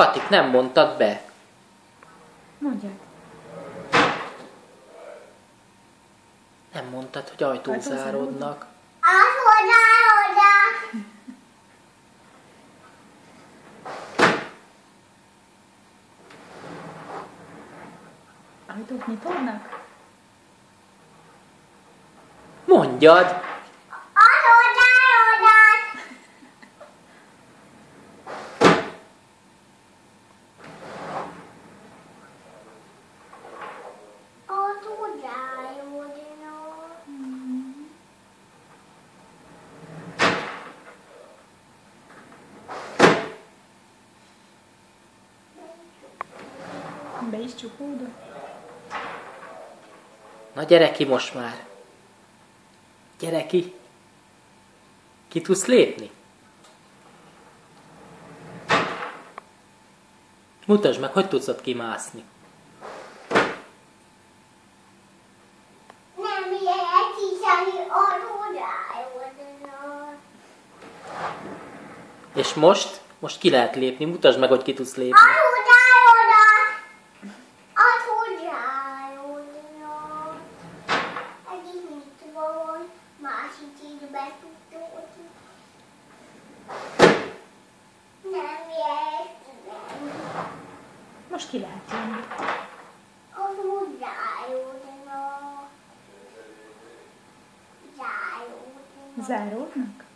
Katik, nem mondtad be. Mondjad. Nem mondtad, hogy ajtók záródnak. Ajtók nyitódnak? Mondjad! Be is csukódott? Na gyere ki most már. Gyere ki. Ki tudsz lépni? Mutasd meg, hogy tudsz ott kimászni. Nem ilyen kisani És most? Most ki lehet lépni. Mutasd meg, hogy ki tudsz lépni. Most ki lehet jönni. Záródnak?